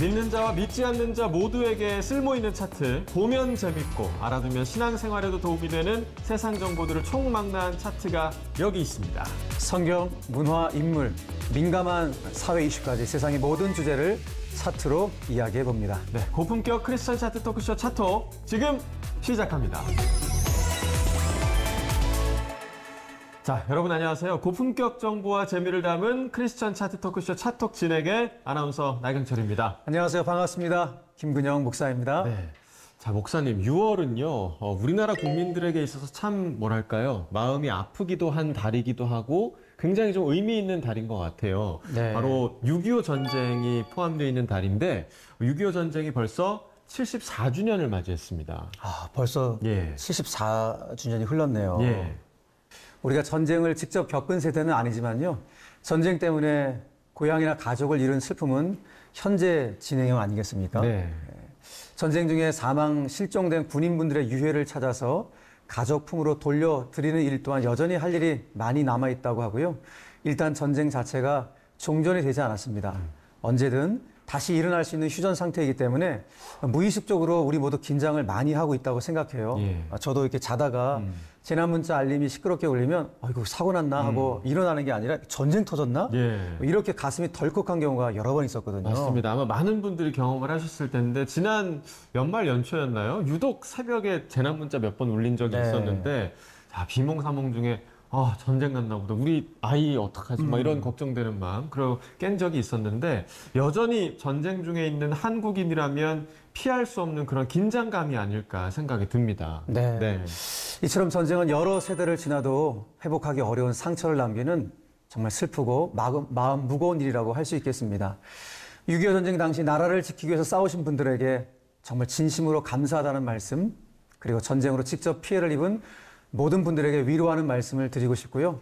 믿는 자와 믿지 않는 자 모두에게 쓸모있는 차트, 보면 재밌고 알아두면 신앙생활에도 도움이 되는 세상 정보들을 총망라한 차트가 여기 있습니다. 성경, 문화, 인물, 민감한 사회 이슈까지 세상의 모든 주제를 차트로 이야기해봅니다. 네, 고품격 크리스천 차트 토크쇼 차토 지금 시작합니다. 자, 여러분 안녕하세요. 고품격 정보와 재미를 담은 크리스천 차트 토크쇼 차톡 진행의 아나운서 나경철입니다. 안녕하세요. 반갑습니다. 김근영 목사입니다. 네. 자, 목사님, 6월은요, 우리나라 국민들에게 있어서 참, 뭐랄까요, 마음이 아프기도 한 달이기도 하고 굉장히 좀 의미 있는 달인 것 같아요. 네. 바로 6.25 전쟁이 포함되어 있는 달인데 6.25 전쟁이 벌써 74주년을 맞이했습니다. 아, 벌써 74주년이 흘렀네요. 예. 우리가 전쟁을 직접 겪은 세대는 아니지만요. 전쟁 때문에 고향이나 가족을 잃은 슬픔은 현재 진행형 아니겠습니까? 네. 전쟁 중에 사망, 실종된 군인분들의 유해를 찾아서 가족 품으로 돌려드리는 일 또한 여전히 할 일이 많이 남아있다고 하고요. 일단 전쟁 자체가 종전이 되지 않았습니다. 언제든 다시 일어날 수 있는 휴전 상태이기 때문에 무의식적으로 우리 모두 긴장을 많이 하고 있다고 생각해요. 예. 저도 이렇게 자다가 재난문자 알림이 시끄럽게 울리면 이거 사고 났나 하고 일어나는 게 아니라 전쟁 터졌나? 예. 이렇게 가슴이 덜컥한 경우가 여러 번 있었거든요. 맞습니다. 아마 많은 분들이 경험을 하셨을 텐데 지난 연말 연초였나요? 유독 새벽에 재난 문자 몇 번 울린 적이 있었는데 자, 비몽사몽 중에 전쟁 났나 보다. 우리 아이 어떡하지? 막 이런 걱정되는 마음. 그리고 깬 적이 있었는데 여전히 전쟁 중에 있는 한국인이라면 피할 수 없는 그런 긴장감이 아닐까 생각이 듭니다. 네. 이처럼 전쟁은 여러 세대를 지나도 회복하기 어려운 상처를 남기는 정말 슬프고 마음 무거운 일이라고 할 수 있겠습니다. 6.25 전쟁 당시 나라를 지키기 위해서 싸우신 분들에게 정말 진심으로 감사하다는 말씀, 그리고 전쟁으로 직접 피해를 입은 모든 분들에게 위로하는 말씀을 드리고 싶고요.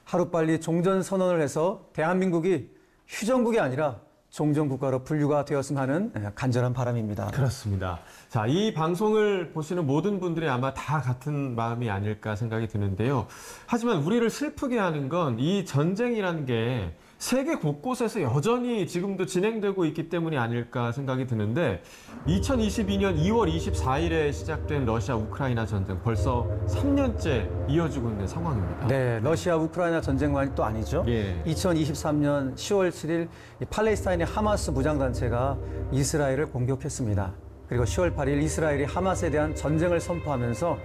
하루빨리 종전선언을 해서 대한민국이 휴전국이 아니라 종전국가로 분류가 되었으면 하는 간절한 바람입니다. 그렇습니다. 자, 이 방송을 보시는 모든 분들이 아마 다 같은 마음이 아닐까 생각이 드는데요. 하지만 우리를 슬프게 하는 건 이 전쟁이라는 게 세계 곳곳에서 여전히 지금도 진행되고 있기 때문이 아닐까 생각이 드는데 2022년 2월 24일에 시작된 러시아 우크라이나 전쟁 벌써 3년째 이어지고 있는 상황입니다. 네, 러시아 우크라이나 전쟁만이 또 아니죠. 2023년 10월 7일 팔레스타인의 하마스 무장단체가 이스라엘을 공격했습니다. 그리고 10월 8일 이스라엘이 하마스에 대한 전쟁을 선포하면서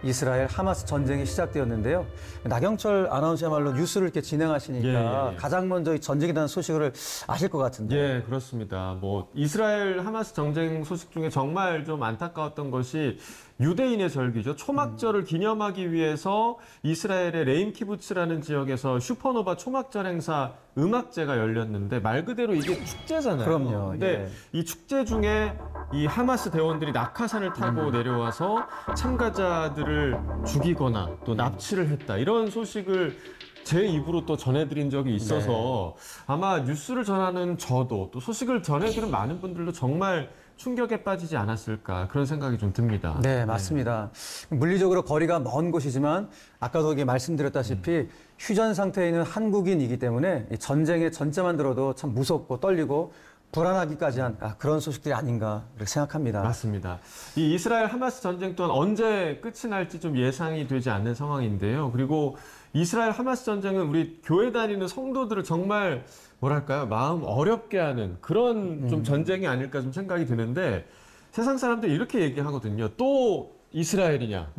이스라엘 하마스 전쟁이 시작되었는데요. 나경철 아나운서야말로 뉴스를 이렇게 진행하시니까 가장 먼저 이 전쟁에 대한 소식을 아실 것 같은데. 예, 그렇습니다. 이스라엘 하마스 전쟁 소식 중에 정말 좀 안타까웠던 것이 유대인의 절기죠. 초막절을 기념하기 위해서 이스라엘의 레임 키부츠라는 지역에서 슈퍼노바 초막절 행사 음악제가 열렸는데 말 그대로 이게 축제잖아요. 그럼요. 근데 이 축제 중에 이 하마스 대원들이 낙하산을 타고 내려와서 참가자들을 죽이거나 또 납치를 했다. 이런 소식을 제 입으로 또 전해드린 적이 있어서 아마 뉴스를 전하는 저도 또 소식을 전해드린 많은 분들도 정말 충격에 빠지지 않았을까 그런 생각이 좀 듭니다. 네, 맞습니다. 물리적으로 거리가 먼 곳이지만 아까도 말씀드렸다시피 휴전 상태에 있는 한국인이기 때문에 전쟁의 전자만 들어도 참 무섭고 떨리고 불안하기까지 한 그런 소식들이 아닌가 이렇게 생각합니다. 맞습니다. 이 이스라엘 하마스 전쟁 또한 언제 끝이 날지 좀 예상이 되지 않는 상황인데요. 그리고 이스라엘 하마스 전쟁은 우리 교회 다니는 성도들을 정말 뭐랄까요, 마음 어렵게 하는 그런 좀 전쟁이 아닐까 좀 생각이 드는데 세상 사람들이 이렇게 얘기하거든요. 또 이스라엘이냐?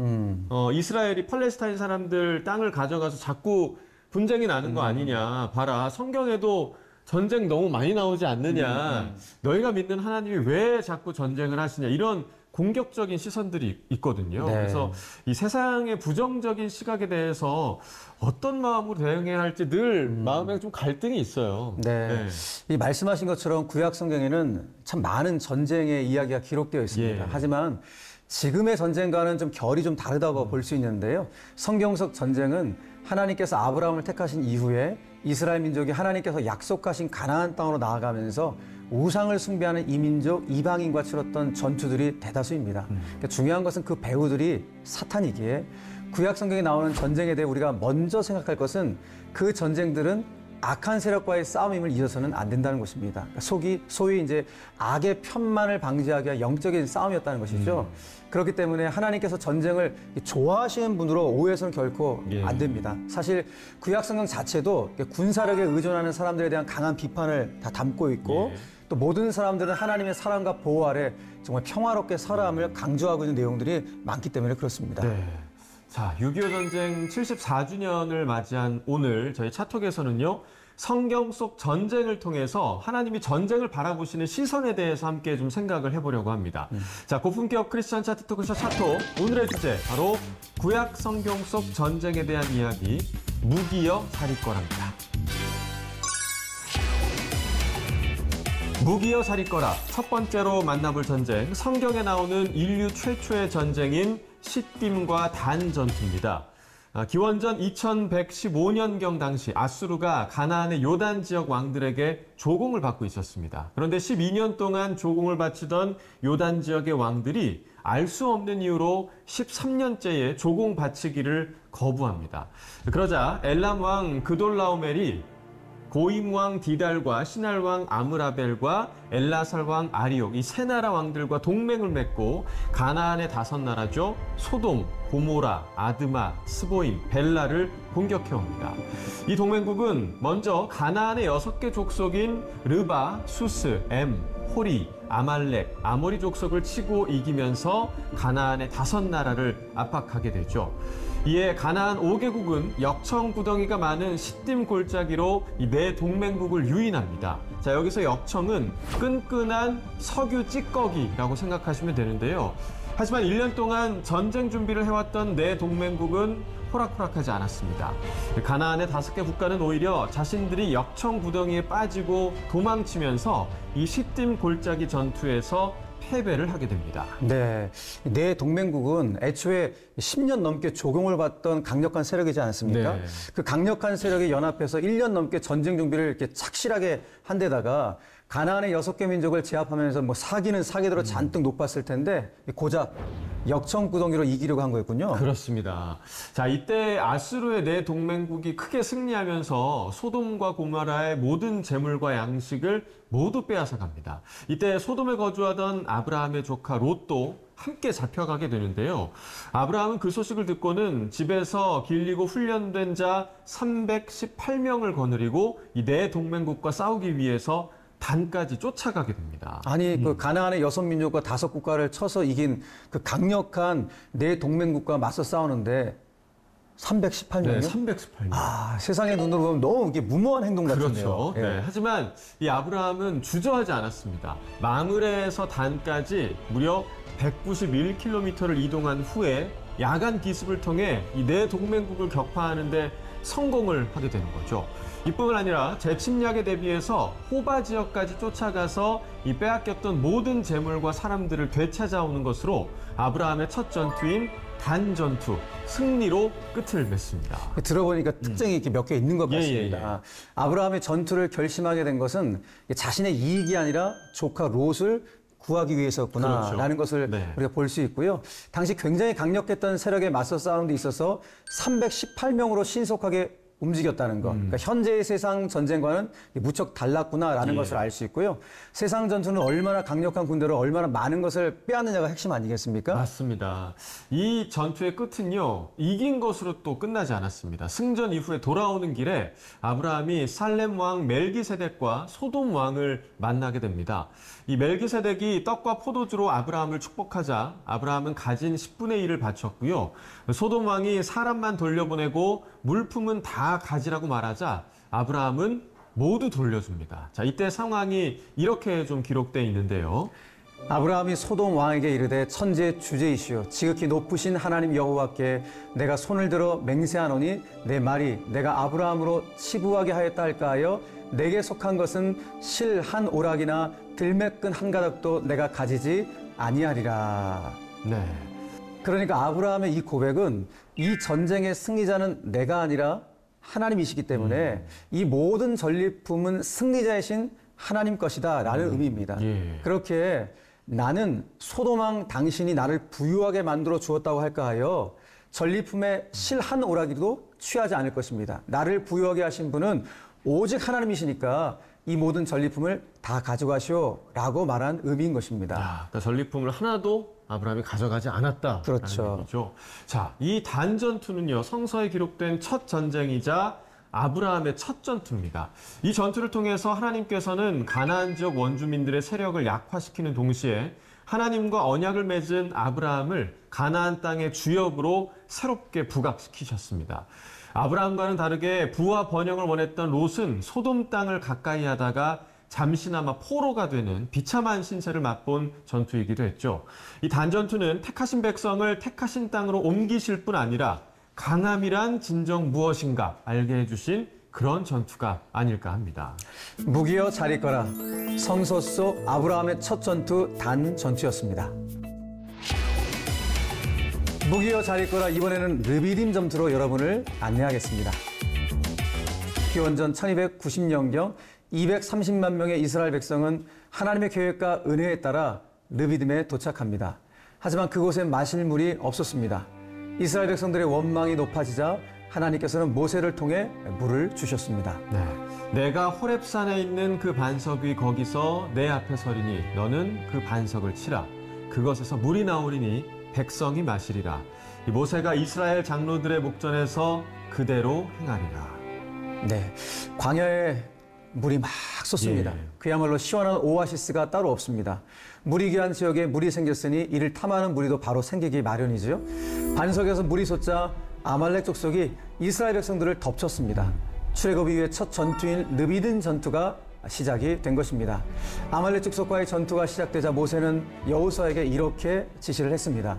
이스라엘이 팔레스타인 사람들 땅을 가져가서 자꾸 분쟁이 나는 거 아니냐? 봐라, 성경에도 전쟁 너무 많이 나오지 않느냐. 너희가 믿는 하나님이 왜 자꾸 전쟁을 하시냐. 이런 공격적인 시선들이 있거든요. 그래서 이 세상의 부정적인 시각에 대해서 어떤 마음으로 대응해야 할지 늘 마음에 좀 갈등이 있어요. 이 말씀하신 것처럼 구약 성경에는 참 많은 전쟁의 이야기가 기록되어 있습니다. 하지만 지금의 전쟁과는 좀 결이 좀 다르다고 볼 수 있는데요. 성경 속 전쟁은 하나님께서 아브라함을 택하신 이후에 이스라엘 민족이 하나님께서 약속하신 가나안 땅으로 나아가면서 우상을 숭배하는 이민족 이방인과 치렀던 전투들이 대다수입니다. 그러니까 중요한 것은 그 배후들이 사탄이기에 구약 성경에 나오는 전쟁에 대해 우리가 먼저 생각할 것은 그 전쟁들은 악한 세력과의 싸움임을 잊어서는 안 된다는 것입니다. 그러니까 소위 이제 악의 편만을 방지하기 위한 영적인 싸움이었다는 것이죠. 그렇기 때문에 하나님께서 전쟁을 좋아하시는 분으로 오해해서는 결코 안 됩니다. 사실 구약 성경 자체도 군사력에 의존하는 사람들에 대한 강한 비판을 다 담고 있고 또 모든 사람들은 하나님의 사랑과 보호 아래 정말 평화롭게 살아감을 강조하고 있는 내용들이 많기 때문에 그렇습니다. 네. 자, 6.25 전쟁 74주년을 맞이한 오늘 저희 차톡에서는요, 성경 속 전쟁을 통해서 하나님이 전쟁을 바라보시는 시선에 대해서 함께 좀 생각을 해보려고 합니다. 자, 고품격 크리스천 차트 토크쇼 차톡, 오늘의 주제 바로 구약 성경 속 전쟁에 대한 이야기, 무기여 살이거랍니다. 무기여 살이거라. 첫 번째로 만나볼 전쟁, 성경에 나오는 인류 최초의 전쟁인 시딤과 단 전투입니다. 기원전 2115년경 당시 아수르가 가나안의 요단 지역 왕들에게 조공을 받고 있었습니다. 그런데 12년 동안 조공을 바치던 요단 지역의 왕들이 알 수 없는 이유로 13년째에 조공 바치기를 거부합니다. 그러자 엘람 왕 그돌라오멜이 고임왕 디달과 시날왕 아므라벨과 엘라살왕 아리옥 이 세 나라 왕들과 동맹을 맺고 가나안의 5나라죠. 소돔, 고모라, 아드마, 스보임, 벨라를 공격해옵니다. 이 동맹국은 먼저 가나안의 6개 족속인 르바, 수스, 엠, 호리, 아말렉, 아모리 족속을 치고 이기면서 가나안의 5나라를 압박하게 되죠. 이에 가나안 5개국은 역청구덩이가 많은 시딤 골짜기로 이 네 동맹국을 유인합니다. 자, 여기서 역청은 끈끈한 석유 찌꺼기라고 생각하시면 되는데요. 하지만 1년 동안 전쟁 준비를 해왔던 네 동맹국은 호락호락하지 않았습니다. 가나안의 5개 국가는 오히려 자신들이 역청구덩이에 빠지고 도망치면서 이 시딤 골짜기 전투에서 패배를 하게 됩니다. 네, 네 동맹국은 애초에 10년 넘게 조공을 받던 강력한 세력이지 않습니까? 네. 그 강력한 세력이 연합해서 1년 넘게 전쟁 준비를 이렇게 착실하게 한 데다가 가나안의 6개 민족을 제압하면서 뭐 사기는 사기대로 잔뜩 높았을 텐데 고작 역청구덩이로 이기려고 한 거였군요. 그렇습니다. 자, 이때 아수르의 네 동맹국이 크게 승리하면서 소돔과 고모라의 모든 재물과 양식을 모두 빼앗아 갑니다. 이때 소돔에 거주하던 아브라함의 조카 롯도 함께 잡혀가게 되는데요. 아브라함은 그 소식을 듣고는 집에서 길리고 훈련된 자 318명을 거느리고 이 네 동맹국과 싸우기 위해서 단까지 쫓아가게 됩니다. 아니, 그 가나안의 6민족과 5국가를 쳐서 이긴 그 강력한 네 동맹국과 맞서 싸우는데 318명이요? 네, 318명. 아, 세상의 눈으로 보면 너무 이게 무모한 행동 같은데요. 그렇죠. 네. 하지만 이 아브라함은 주저하지 않았습니다. 마므레에서 단까지 무려 191km를 이동한 후에 야간 기습을 통해 이 네 동맹국을 격파하는데 성공을 하게 되는 거죠. 이뿐만 아니라 재침략에 대비해서 호바 지역까지 쫓아가서 이 빼앗겼던 모든 재물과 사람들을 되찾아오는 것으로 아브라함의 첫 전투인 단 전투, 승리로 끝을 맺습니다. 들어보니까 특징이 이렇게 몇 개 있는 것 같습니다. 예, 예, 예. 아브라함의 전투를 결심하게 된 것은 자신의 이익이 아니라 조카 롯을 구하기 위해서였구나라는 그렇죠. 것을 네. 우리가 볼 수 있고요. 당시 굉장히 강력했던 세력에 맞서 싸우는 데 있어서 318명으로 신속하게 움직였다는 것. 그러니까 현재의 세상 전쟁과는 무척 달랐구나라는 것을 알 수 있고요. 세상 전투는 얼마나 강력한 군대로 얼마나 많은 것을 빼앗느냐가 핵심 아니겠습니까? 맞습니다. 이 전투의 끝은요, 이긴 것으로 또 끝나지 않았습니다. 승전 이후에 돌아오는 길에 아브라함이 살렘 왕 멜기세덱과 소돔 왕을 만나게 됩니다. 이 멜기세덱이 떡과 포도주로 아브라함을 축복하자 아브라함은 가진 10분의 1을 바쳤고요. 소돔 왕이 사람만 돌려보내고 물품은 다 가지라고 말하자 아브라함은 모두 돌려줍니다. 자, 이때 상황이 이렇게 좀 기록되어 있는데요. 아브라함이 소돔 왕에게 이르되 천재 주제이시오 지극히 높으신 하나님 여호와께 내가 손을 들어 맹세하노니 내 말이 내가 아브라함으로 치부하게 하였다 할까 하여 내게 속한 것은 실 한 오락이나 들매끈 한 가닥도 내가 가지지 아니하리라. 네. 그러니까 아브라함의 이 고백은 이 전쟁의 승리자는 내가 아니라 하나님이시기 때문에 이 모든 전리품은 승리자이신 하나님 것이다 라는 의미입니다. 예. 그렇게 나는 소돔왕 당신이 나를 부유하게 만들어 주었다고 할까 하여 전리품의 실 한 오라기도 취하지 않을 것입니다. 나를 부유하게 하신 분은 오직 하나님이시니까 이 모든 전리품을 다 가져가시오라고 말한 의미인 것입니다. 그러니까 전리품을 하나도 아브라함이 가져가지 않았다. 그렇죠. 얘기죠. 자, 이 단전투는요, 성서에 기록된 첫 전쟁이자 아브라함의 첫 전투입니다. 이 전투를 통해서 하나님께서는 가나안 지역 원주민들의 세력을 약화시키는 동시에 하나님과 언약을 맺은 아브라함을 가나안 땅의 주역으로 새롭게 부각시키셨습니다. 아브라함과는 다르게 부와 번영을 원했던 롯은 소돔 땅을 가까이 하다가 잠시나마 포로가 되는 비참한 신세를 맛본 전투이기도 했죠. 이 단전투는 택하신 백성을 택하신 땅으로 옮기실 뿐 아니라 강함이란 진정 무엇인가 알게 해주신 그런 전투가 아닐까 합니다. 무기여 잘 있거라. 성서 속 아브라함의 첫 전투 단전투였습니다. 무기여 잘 있거라. 이번에는 르비딤 전투로 여러분을 안내하겠습니다. 기원전 1290년경 230만 명의 이스라엘 백성은 하나님의 계획과 은혜에 따라 르비딤에 도착합니다. 하지만 그곳엔 마실 물이 없었습니다. 이스라엘 백성들의 원망이 높아지자 하나님께서는 모세를 통해 물을 주셨습니다. 네, 내가 호렙산에 있는 그 반석 위 거기서 내 앞에 서리니 너는 그 반석을 치라. 그것에서 물이 나오리니 백성이 마시리라. 이 모세가 이스라엘 장로들의 목전에서 그대로 행하리라. 네, 광야에 물이 막 솟습니다. 예. 그야말로 시원한 오아시스가 따로 없습니다. 물이 귀한 지역에 물이 생겼으니 이를 탐하는 무리도 바로 생기기 마련이죠. 반석에서 물이 솟자 아말렉 족속이 이스라엘 백성들을 덮쳤습니다. 출애굽 이후의 첫 전투인 르비딤 전투가 시작이 된 것입니다. 아말렉 족속과의 전투가 시작되자 모세는 여호수아에게 이렇게 지시를 했습니다.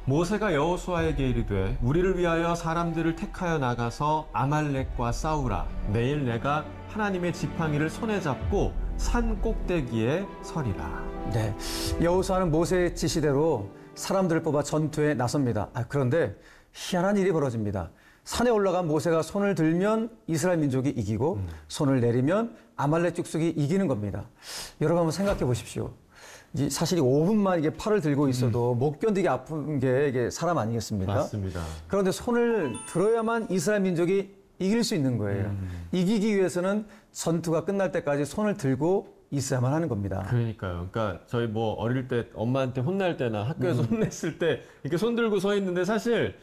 모세가 여호수아에게 이르되 우리를 위하여 사람들을 택하여 나가서 아말렉과 싸우라. 내일 내가 하나님의 지팡이를 손에 잡고 산 꼭대기에 서리라. 네, 여호수아는 모세의 지시대로 사람들을 뽑아 전투에 나섭니다. 그런데 희한한 일이 벌어집니다. 산에 올라간 모세가 손을 들면 이스라엘 민족이 이기고 손을 내리면 아말렉 족속이 이기는 겁니다. 여러분 한번 생각해 보십시오. 사실 5분만 이게 팔을 들고 있어도 못 견디게 아픈 게 이게 사람 아니겠습니까? 맞습니다. 그런데 손을 들어야만 이스라엘 민족이 이길 수 있는 거예요. 이기기 위해서는 전투가 끝날 때까지 손을 들고 있어야만 하는 겁니다. 그러니까요. 그러니까 저희 뭐 어릴 때 엄마한테 혼날 때나 학교에서 혼냈을 때 이렇게 손 들고 서 있는데 사실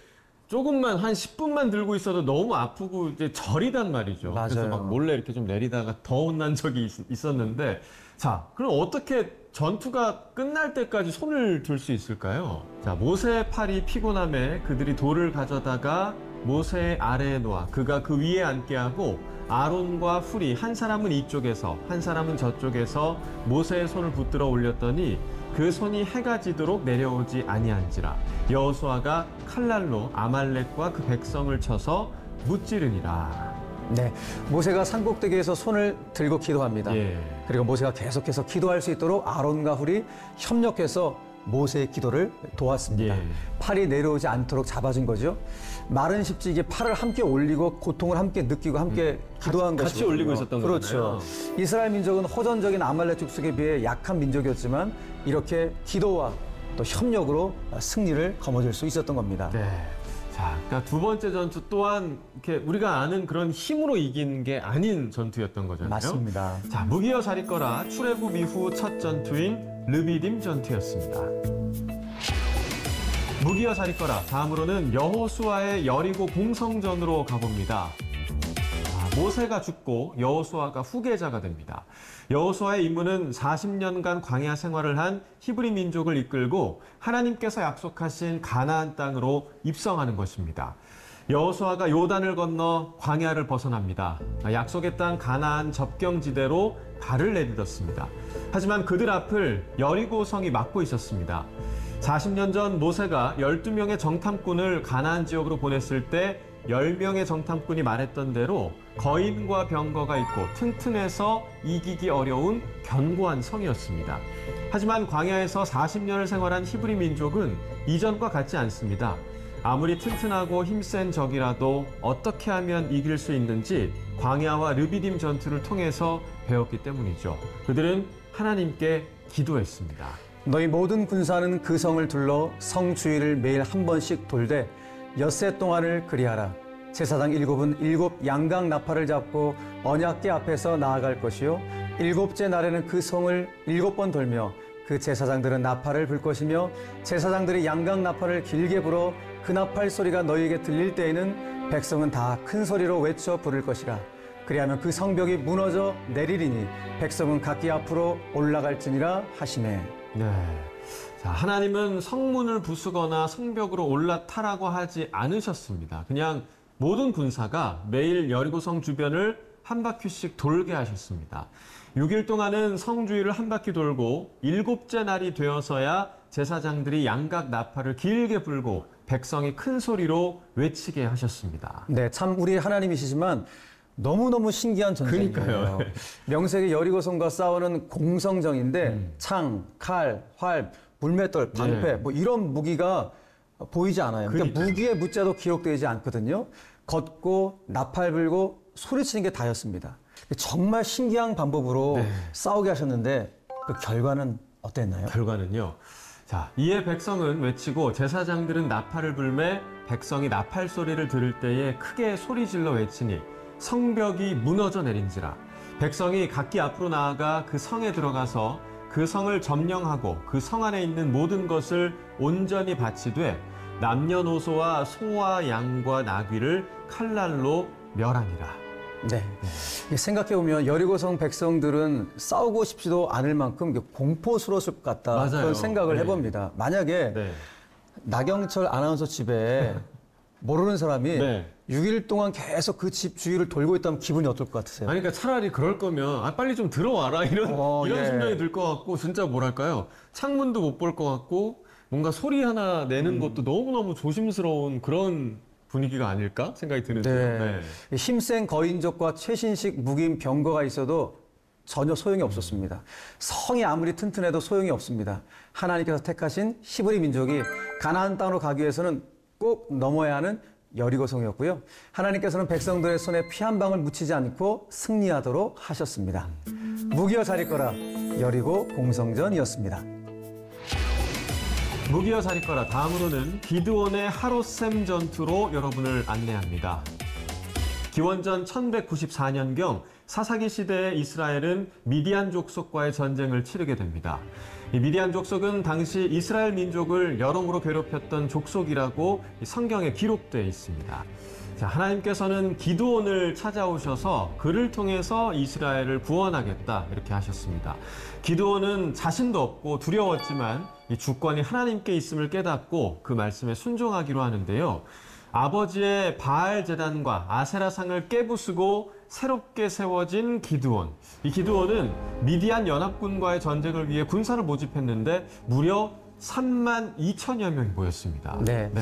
조금만 한 10분만 들고 있어도 너무 아프고 이제 저리단 말이죠. 맞아요. 그래서 막 몰래 이렇게 좀 내리다가 더 혼난 적이 있었는데 자, 그럼 어떻게 전투가 끝날 때까지 손을 들 수 있을까요? 자, 모세의 팔이 피곤함에 그들이 돌을 가져다가 모세의 아래에 놓아 그가 그 위에 앉게 하고 아론과 훌이 한 사람은 이쪽에서 한 사람은 저쪽에서 모세의 손을 붙들어 올렸더니 그 손이 해가 지도록 내려오지 아니한지라. 여호수아가 칼날로 아말렉과 그 백성을 쳐서 무찌르니라. 네, 모세가 산꼭대기에서 손을 들고 기도합니다. 예. 그리고 모세가 계속해서 기도할 수 있도록 아론과 훌이 협력해서 모세의 기도를 도왔습니다. 예. 팔이 내려오지 않도록 잡아준 거죠. 말은 쉽지 이게 팔을 함께 올리고 고통을 함께 느끼고 함께 기도한 같이 것이거든요. 올리고 있었던 그렇죠. 거잖아요. 이스라엘 민족은 호전적인 아말렉 족속에 비해 약한 민족이었지만 이렇게 기도와 또 협력으로 승리를 거머쥘 수 있었던 겁니다. 네. 자, 그러니까 두 번째 전투 또한 이렇게 우리가 아는 그런 힘으로 이긴 게 아닌 전투였던 거잖아요. 맞습니다. 자, 무기여 잘 있거라. 출애굽 이후 첫 전투인 르비딤 전투였습니다. 무기여 잘 있거라. 다음으로는 여호수아의 여리고 공성전으로 가봅니다. 모세가 죽고 여호수아가 후계자가 됩니다. 여호수아의 임무는 40년간 광야 생활을 한 히브리 민족을 이끌고 하나님께서 약속하신 가나안 땅으로 입성하는 것입니다. 여호수아가 요단을 건너 광야를 벗어납니다. 약속의 땅 가나안 접경지대로 발을 내딛었습니다. 하지만 그들 앞을 여리고성이 막고 있었습니다. 40년 전 모세가 12명의 정탐꾼을 가나안 지역으로 보냈을 때 10명의 정탐꾼이 말했던 대로 거인과 병거가 있고 튼튼해서 이기기 어려운 견고한 성이었습니다. 하지만 광야에서 40년을 생활한 히브리 민족은 이전과 같지 않습니다. 아무리 튼튼하고 힘센 적이라도 어떻게 하면 이길 수 있는지 광야와 르비딤 전투를 통해서 배웠기 때문이죠. 그들은 하나님께 기도했습니다. 너희 모든 군사는 그 성을 둘러 성 주위를 매일 한 번씩 돌되 엿새 동안을 그리하라. 제사장 일곱은 일곱 양각 나팔을 잡고 언약궤 앞에서 나아갈 것이요 일곱째 날에는 그 성을 7번 돌며 그 제사장들은 나팔을 불 것이며 제사장들이 양각 나팔을 길게 불어 그 나팔 소리가 너희에게 들릴 때에는 백성은 다 큰 소리로 외쳐 부를 것이라. 그리하면 그 성벽이 무너져 내리리니 백성은 각기 앞으로 올라갈지니라 하시네. 네. 자, 하나님은 성문을 부수거나 성벽으로 올라타라고 하지 않으셨습니다. 그냥 모든 군사가 매일 여리고성 주변을 한 바퀴씩 돌게 하셨습니다. 6일 동안은 성 주위를 한 바퀴 돌고 7째 날이 되어서야 제사장들이 양각 나팔을 길게 불고 백성이 큰 소리로 외치게 하셨습니다. 네, 참 우리 하나님이시지만 너무너무 신기한 전쟁이에요. 그러니까요. 명색이 여리고성과 싸우는 공성전인데 창, 칼, 활, 물맷돌, 방패 네. 뭐 이런 무기가 보이지 않아요. 그러니까 그러니까요. 무기의 무자도 기록되지 않거든요. 걷고 나팔 불고 소리치는 게 다였습니다. 정말 신기한 방법으로 네. 싸우게 하셨는데 그 결과는 어땠나요? 결과는요. 자, 이에 백성은 외치고 제사장들은 나팔을 불매 백성이 나팔 소리를 들을 때에 크게 소리질러 외치니 성벽이 무너져 내린지라. 백성이 각기 앞으로 나아가 그 성에 들어가서 그 성을 점령하고 그 성 안에 있는 모든 것을 온전히 바치되 남녀노소와 소와 양과 나귀를 칼날로 멸하니라. 네. 생각해보면 여리고성 백성들은 싸우고 싶지도 않을 만큼 공포스러웠을 것 같다. 맞아요. 그런 생각을 네. 해봅니다. 만약에 네. 나경철 아나운서 집에 모르는 사람이 네. 6일 동안 계속 그 집 주위를 돌고 있다면 기분이 어떨 것 같으세요? 아니, 그러니까 차라리 그럴 거면 빨리 좀 들어와라 이런 예. 심정이 들 것 같고 진짜 뭐랄까요, 창문도 못 볼 것 같고 뭔가 소리 하나 내는 것도 너무너무 조심스러운 그런 분위기가 아닐까 생각이 드는데요. 네. 힘센 거인족과 최신식 무기인 병거가 있어도 전혀 소용이 없었습니다. 성이 아무리 튼튼해도 소용이 없습니다. 하나님께서 택하신 히브리 민족이 가나안 땅으로 가기 위해서는 꼭 넘어야 하는 여리고성이었고요. 하나님께서는 백성들의 손에 피 한 방울 묻히지 않고 승리하도록 하셨습니다. 무기여 자리거라 여리고 공성전이었습니다. 무기여 자리거라. 다음으로는 기드온의 하롯셈 전투로 여러분을 안내합니다. 기원전 1194년경 사사기 시대의 이스라엘은 미디안 족속과의 전쟁을 치르게 됩니다. 이 미디안 족속은 당시 이스라엘 민족을 여러모로 괴롭혔던 족속이라고 성경에 기록되어 있습니다. 자, 하나님께서는 기드온을 찾아오셔서 그를 통해서 이스라엘을 구원하겠다 이렇게 하셨습니다. 기드온은 자신도 없고 두려웠지만 이 주권이 하나님께 있음을 깨닫고 그 말씀에 순종하기로 하는데요. 아버지의 바알 제단과 아세라상을 깨부수고 새롭게 세워진 기드온. 이 기드온은 미디안 연합군과의 전쟁을 위해 군사를 모집했는데 무려 3만 2천여 명이 모였습니다. 네.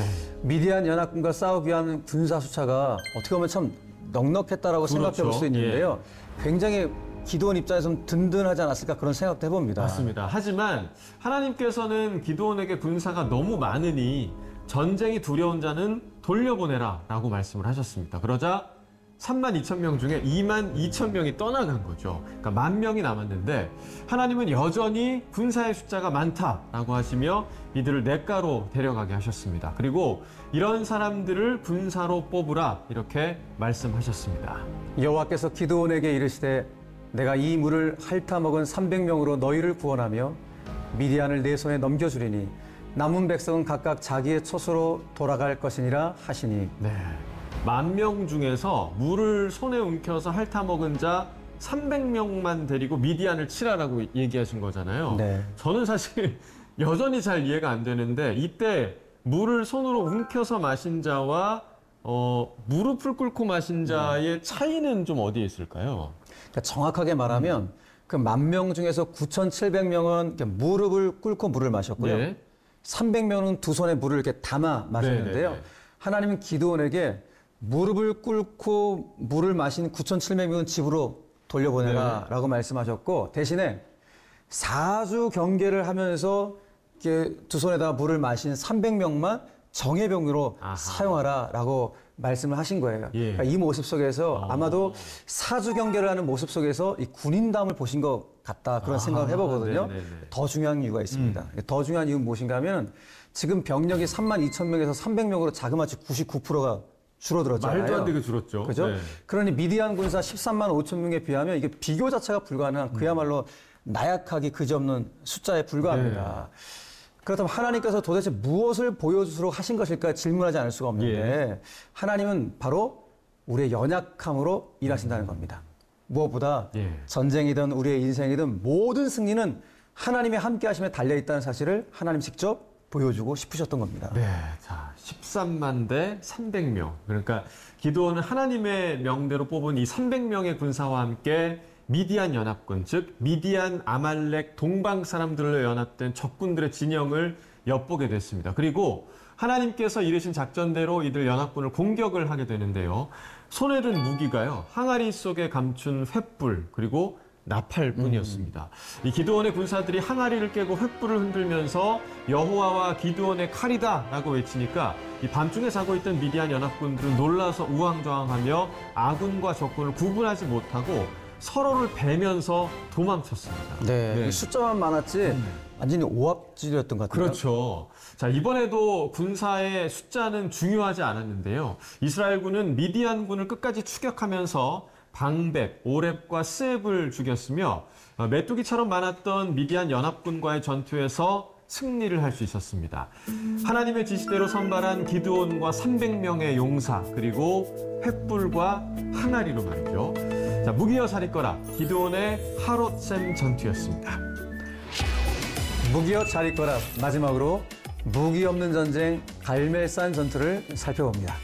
미디안 연합군과 싸우기 위한 군사 숫자가 어떻게 보면 참 넉넉했다라고 생각해 볼 수 있는데요. 굉장히 기드온 입장에서는 든든하지 않았을까 그런 생각도 해봅니다. 맞습니다. 하지만 하나님께서는 기드온에게 군사가 너무 많으니 전쟁이 두려운 자는 돌려보내라 라고 말씀을 하셨습니다. 그러자 3만 2천 명 중에 2만 2천 명이 떠나간 거죠. 그러니까 1만 명이 남았는데 하나님은 여전히 군사의 숫자가 많다라고 하시며 이들을 냇가로 데려가게 하셨습니다. 그리고 이런 사람들을 군사로 뽑으라 이렇게 말씀하셨습니다. 여호와께서 기드온에게 이르시되 내가 이 물을 핥아먹은 300명으로 너희를 구원하며 미디안을 내 손에 넘겨주리니 남은 백성은 각각 자기의 처소로 돌아갈 것이니라 하시니. 네. 10,000명 중에서 물을 손에 움켜서 핥아먹은 자 300명만 데리고 미디안을 치라라고 얘기하신 거잖아요. 네. 저는 사실 여전히 잘 이해가 안 되는데 이때 물을 손으로 움켜서 마신 자와 무릎을 꿇고 마신 자의 차이는 좀 어디에 있을까요? 그러니까 정확하게 말하면 그 10,000명 중에서 9,700명은 무릎을 꿇고 물을 마셨고요. 네. 300명은 두 손에 물을 이렇게 담아 마셨는데요. 네. 하나님은 기드온에게 무릎을 꿇고 물을 마신 9,700명은 집으로 돌려보내라라고 말씀하셨고 대신에 4주 경계를 하면서 이렇게 두 손에다가 물을 마신 300명만 정예병으로 사용하라라고 말씀을 하신 거예요. 예. 그러니까 이 모습 속에서 아마도 4주 경계를 하는 모습 속에서 이 군인담을 보신 것 같다 그런 생각을 해보거든요. 네네네. 더 중요한 이유가 있습니다. 더 중요한 이유는 무엇인가 하면 지금 병력이 3만 2천 명에서 300명으로 자그마치 99%가 줄어들었잖아요. 말도 안 되게 줄었죠. 그죠? 네. 그러니 미디안 군사 13만 5천 명에 비하면 이게 비교 자체가 불가능한 그야말로 나약하기 그지없는 숫자에 불과합니다. 그렇다면 하나님께서 도대체 무엇을 보여주도록 하신 것일까 질문하지 않을 수가 없는데 하나님은 바로 우리의 연약함으로 일하신다는 겁니다. 무엇보다 전쟁이든 우리의 인생이든 모든 승리는 하나님의 함께 하심에 달려있다는 사실을 하나님 직접 보여주고 싶으셨던 겁니다. 네, 자 13만 대 300명. 그러니까 기드온은 하나님의 명대로 뽑은 이 300명의 군사와 함께 미디안 연합군, 즉 미디안 아말렉 동방 사람들로 연합된 적군들의 진영을 엿보게 됐습니다. 그리고 하나님께서 이르신 작전대로 이들 연합군을 공격을 하게 되는데요. 손에 든 무기가요, 항아리 속에 감춘 횃불 그리고 나팔뿐이었습니다. 이 기드온의 군사들이 항아리를 깨고 횃불을 흔들면서 여호와와 기드온의 칼이다라고 외치니까 이 밤중에 자고 있던 미디안 연합군들은 놀라서 우왕좌왕하며 아군과 적군을 구분하지 못하고 서로를 베면서 도망쳤습니다. 네, 숫자만 많았지 완전히 오합지졸이었던 것 같아요. 그렇죠. 자, 이번에도 군사의 숫자는 중요하지 않았는데요. 이스라엘군은 미디안군을 끝까지 추격하면서 방백, 오렙과 스앱을 죽였으며 메뚜기처럼 많았던 미디안 연합군과의 전투에서 승리를 할 수 있었습니다. 하나님의 지시대로 선발한 기드온과 300명의 용사, 그리고 횃불과 항아리로 말이죠. 자, 무기여 자리거라, 기드온의 하롯셈 전투였습니다. 무기여 잘 있거라. 마지막으로 무기 없는 전쟁 갈멜산 전투를 살펴봅니다.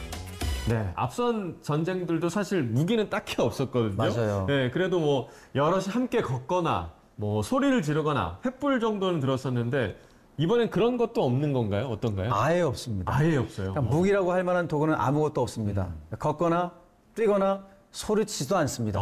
네, 앞선 전쟁들도 사실 무기는 딱히 없었거든요. 맞아요. 네, 그래도 뭐 여럿이 함께 걷거나 뭐 소리를 지르거나 횃불 정도는 들었었는데 이번엔 그런 것도 없는 건가요? 어떤가요? 아예 없습니다. 아예 없어요. 그러니까 무기라고 할 만한 도구는 아무것도 없습니다. 걷거나 뛰거나 소리치지도 않습니다.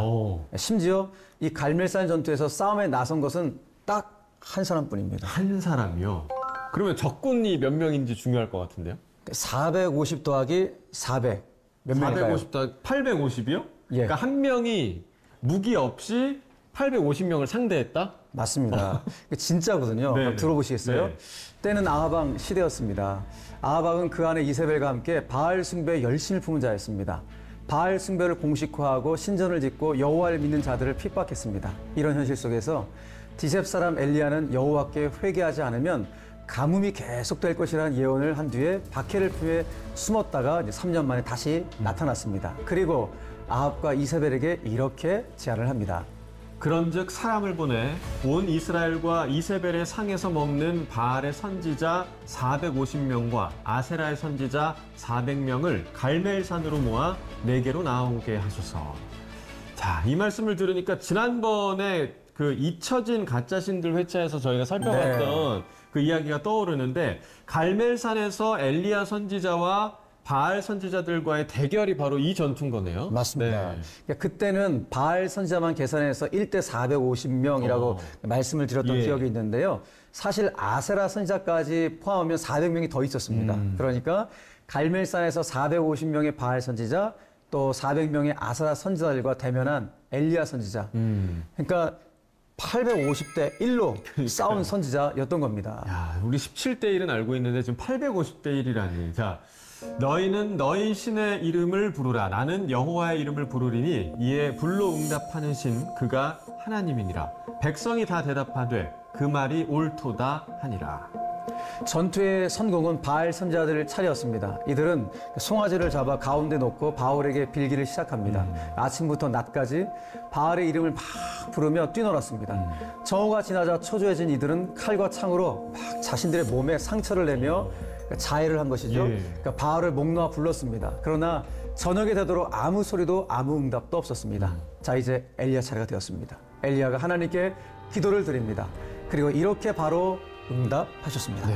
심지어 이 갈멜산 전투에서 싸움에 나선 것은 딱 한 사람뿐입니다. 한 사람이요? 그러면 적군이 몇 명인지 중요할 것 같은데요? 450 더하기 400. 몇 명일까요? 450 850이요? 예. 그러니까 한 명이 무기 없이 850명을 상대했다? 맞습니다. 진짜거든요. 네, 한번 들어보시겠어요? 네. 때는 아하방 시대였습니다. 아하방은 그 안에 이세벨과 함께 바알 숭배에 열심을 품은 자였습니다. 바알 숭배를 공식화하고 신전을 짓고 여호와를 믿는 자들을 핍박했습니다. 이런 현실 속에서 디셉 사람 엘리야는 여호와께 회개하지 않으면 가뭄이 계속될 것이라는 예언을 한 뒤에 박해를 피해 숨었다가 이제 3년 만에 다시 나타났습니다. 그리고 아합과 이세벨에게 이렇게 제안을 합니다. 그런즉 사람을 보내 온 이스라엘과 이세벨의 상에서 먹는 바알의 선지자 450명과 아세라의 선지자 400명을 갈멜산으로 모아 내게로 나오게 하소서. 자, 이 말씀을 들으니까 지난번에 그 잊혀진 가짜신들 회차에서 저희가 살펴봤던 그 이야기가 떠오르는데 갈멜산에서 엘리야 선지자와 바알 선지자들과의 대결이 바로 이 전투인 거네요. 맞습니다. 그러니까 그때는 바알 선지자만 계산해서 1대 450명이라고 말씀을 드렸던 기억이 있는데요. 사실 아세라 선지자까지 포함하면 400명이 더 있었습니다. 그러니까 갈멜산에서 450명의 바알 선지자 또 400명의 아세라 선지자들과 대면한 엘리야 선지자. 그러니까 850대 1로 싸운 선지자였던 겁니다. 야, 우리 17대 1은 알고 있는데 지금 850대 1이라니. 자, 너희는 너희 신의 이름을 부르라. 나는 여호와의 이름을 부르리니 이에 불로 응답하는 신 그가 하나님이니라. 백성이 다 대답하되 그 말이 옳도다 하니라. 전투의 선공은 바알 선지자들을 차렸습니다. 이들은 송아지를 잡아 가운데 놓고 바울에게 빌기를 시작합니다. 아침부터 낮까지 바알의 이름을 막 부르며 뛰놀았습니다. 정오가 지나자 초조해진 이들은 칼과 창으로 막 자신들의 몸에 상처를 내며 자해를 한 것이죠. 그러니까 바알을 목 놓아 불렀습니다. 그러나 저녁이 되도록 아무 소리도 아무 응답도 없었습니다. 자, 이제 엘리야 차례가 되었습니다. 엘리야가 하나님께 기도를 드립니다. 그리고 이렇게 바로 응답하셨습니다.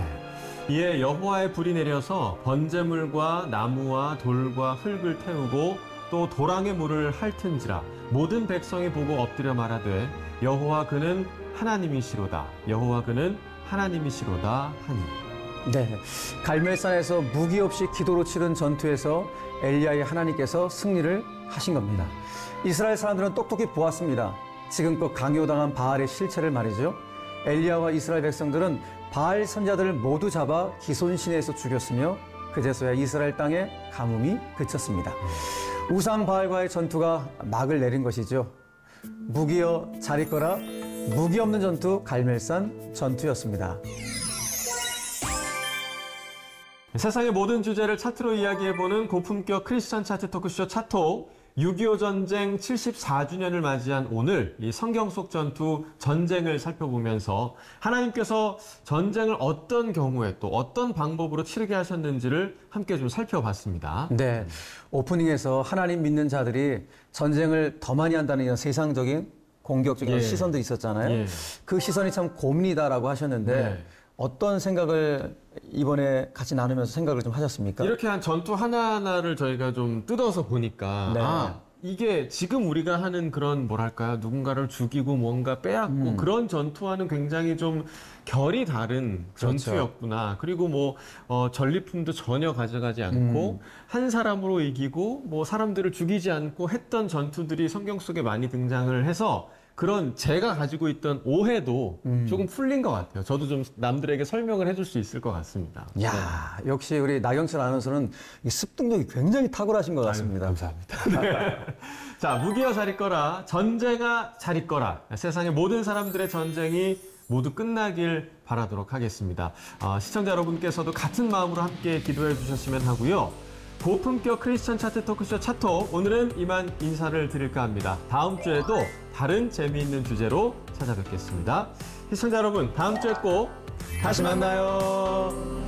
이에 여호와의 불이 내려서 번제물과 나무와 돌과 흙을 태우고 또 도랑의 물을 핥은지라 모든 백성이 보고 엎드려 말하되 여호와 그는 하나님이시로다. 여호와 그는 하나님이시로다 하니. 네, 갈멜산에서 무기 없이 기도로 치른 전투에서 엘리야의 하나님께서 승리를 하신 겁니다. 이스라엘 사람들은 똑똑히 보았습니다. 지금껏 강요당한 바알의 실체를 말이죠. 엘리야와 이스라엘 백성들은 바알 선자들을 모두 잡아 기손시내에서 죽였으며 그제서야 이스라엘 땅에 가뭄이 그쳤습니다. 우상 바알과의 전투가 막을 내린 것이죠. 무기여 잘 있거라, 무기 없는 전투 갈멜산 전투였습니다. 세상의 모든 주제를 차트로 이야기해보는 고품격 크리스천 차트 토크쇼 차톡. 6.25 전쟁 74주년을 맞이한 오늘 이 성경 속 전투 전쟁을 살펴보면서 하나님께서 전쟁을 어떤 경우에 또 어떤 방법으로 치르게 하셨는지를 함께 좀 살펴봤습니다. 네, 오프닝에서 하나님 믿는 자들이 전쟁을 더 많이 한다는 이런 세상적인 공격적인 예. 시선도 있었잖아요. 예. 그 시선이 참 고민이다라고 하셨는데 네. 어떤 생각을 이번에 같이 나누면서 생각을 좀 하셨습니까? 이렇게 한 전투 하나하나를 저희가 좀 뜯어서 보니까 네. 이게 지금 우리가 하는 그런 뭐랄까요, 누군가를 죽이고 뭔가 빼앗고 그런 전투와는 굉장히 좀 결이 다른 그렇죠. 전투였구나. 그리고 뭐 전리품도 전혀 가져가지 않고 한 사람으로 이기고 뭐 사람들을 죽이지 않고 했던 전투들이 성경 속에 많이 등장을 해서 그런 제가 가지고 있던 오해도 조금 풀린 것 같아요. 저도 좀 남들에게 설명을 해줄 수 있을 것 같습니다. 야, 역시 우리 나경철 아나운서는 이 습득력이 굉장히 탁월하신 것 같습니다. 감사합니다. 네. 자, 무기여 잘 있거라, 전쟁아 잘 있거라. 세상의 모든 사람들의 전쟁이 모두 끝나길 바라도록 하겠습니다. 시청자 여러분께서도 같은 마음으로 함께 기도해 주셨으면 하고요. 고품격 크리스천 차트 토크쇼 차톡, 오늘은 이만 인사를 드릴까 합니다. 다음 주에도 다른 재미있는 주제로 찾아뵙겠습니다. 시청자 여러분, 다음 주에 꼭 다시 만나요.